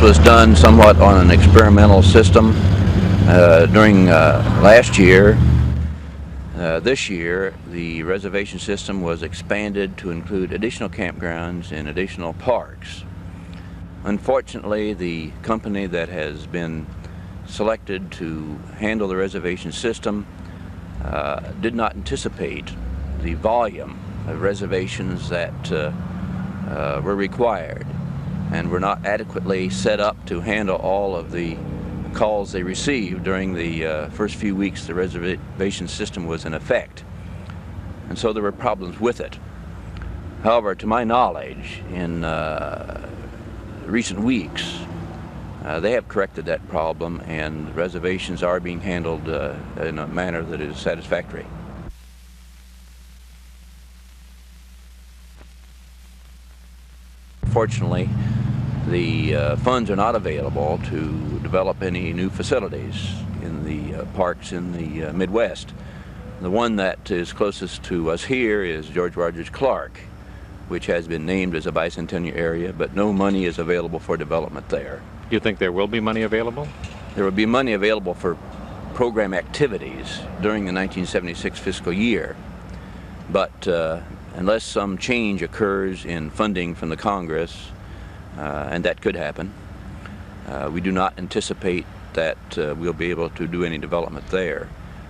This was done somewhat on an experimental system during last year. This year, the reservation system was expanded to include additional campgrounds and additional parks. Unfortunately, the company that has been selected to handle the reservation system did not anticipate the volume of reservations that were required, and were not adequately set up to handle all of the calls they received during the first few weeks the reservation system was in effect. And so there were problems with it. However, to my knowledge, in recent weeks, they have corrected that problem, and reservations are being handled in a manner that is satisfactory. Fortunately, the funds are not available to develop any new facilities in the parks in the Midwest. The one that is closest to us here is George Rogers Clark, which has been named as a bicentennial area, but no money is available for development there. Do you think there will be money available? There will be money available for program activities during the 1976 fiscal year, but unless some change occurs in funding from the Congress, and that could happen, we do not anticipate that we'll be able to do any development there.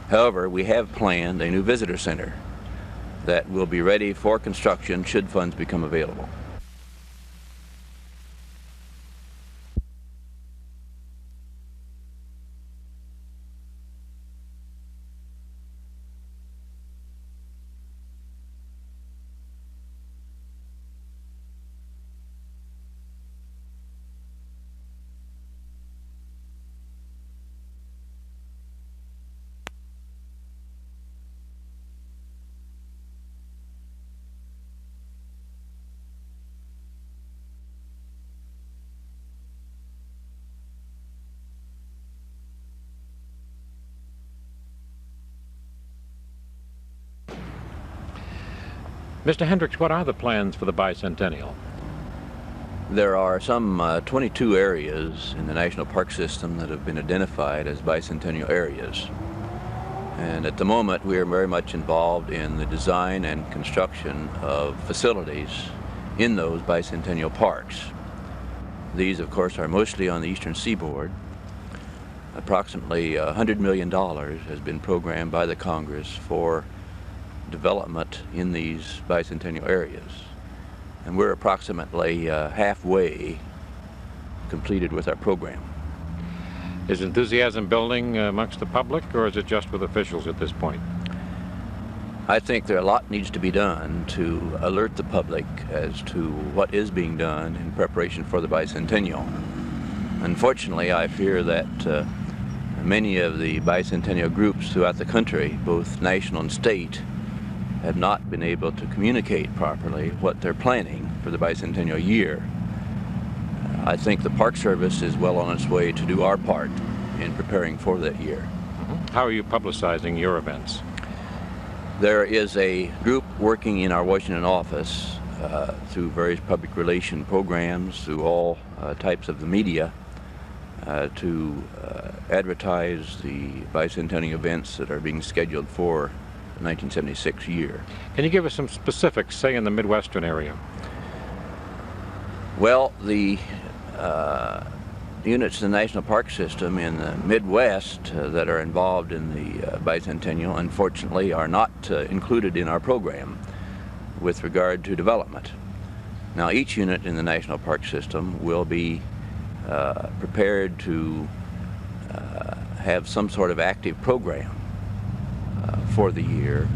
However, we have planned a new visitor center that will be ready for construction should funds become available. Mr. Hendrix, what are the plans for the bicentennial? There are some 22 areas in the National Park System that have been identified as bicentennial areas. And at the moment, we are very much involved in the design and construction of facilities in those bicentennial parks. These, of course, are mostly on the eastern seaboard. Approximately $100 million has been programmed by the Congress for development in these bicentennial areas. And we're approximately halfway completed with our program. Is enthusiasm building amongst the public, or is it just with officials at this point? I think there a lot needs to be done to alert the public as to what is being done in preparation for the bicentennial. Unfortunately, I fear that many of the bicentennial groups throughout the country, both national and state, have not been able to communicate properly what they're planning for the bicentennial year. I think the Park Service is well on its way to do our part in preparing for that year. How are you publicizing your events? There is a group working in our Washington office through various public relation programs, through all types of the media, to advertise the bicentennial events that are being scheduled for 1976 year. Can you give us some specifics, say in the Midwestern area? Well, the units in the National Park System in the Midwest that are involved in the bicentennial, unfortunately, are not included in our program with regard to development. Now, each unit in the National Park System will be prepared to have some sort of active program for the year.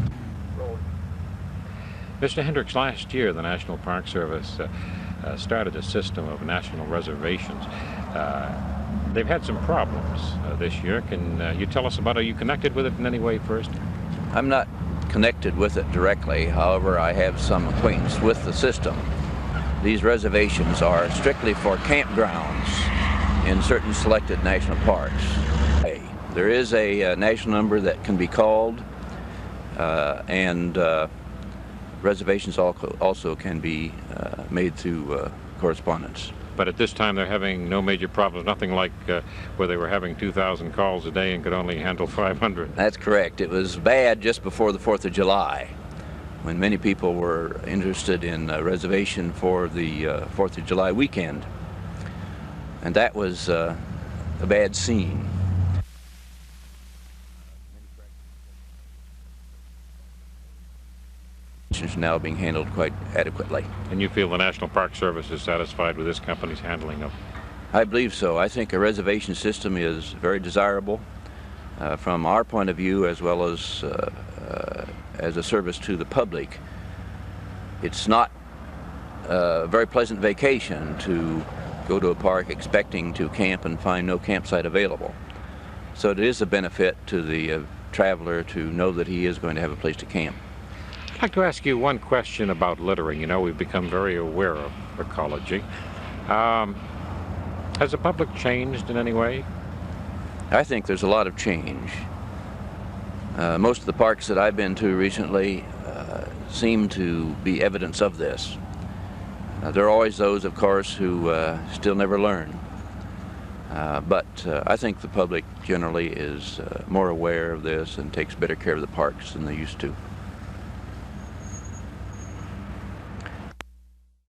Mr. Hendrix, last year the National Park Service started a system of national reservations. They've had some problems this year. Can you tell us about it? Are you connected with it in any way first? I'm not connected with it directly. However, I have some acquaintance with the system. These reservations are strictly for campgrounds in certain selected national parks. There is a national number that can be called, and reservations also can be made through correspondence. But at this time, they're having no major problems, nothing like where they were having 2,000 calls a day and could only handle 500. That's correct. It was bad just before the 4th of July, when many people were interested in reservation for the 4th of July weekend. And that was a bad scene. Is now being handled quite adequately. And you feel the National Park Service is satisfied with this company's handling of? I believe so. I think a reservation system is very desirable from our point of view, as well as a service to the public. It's not a very pleasant vacation to go to a park expecting to camp and find no campsite available. So it is a benefit to the traveler to know that he is going to have a place to camp. I'd like to ask you one question about littering. You know, we've become very aware of ecology. Has the public changed in any way? I think there's a lot of change. Most of the parks that I've been to recently seem to be evidence of this. There are always those, of course, who still never learn. But I think the public generally is more aware of this and takes better care of the parks than they used to.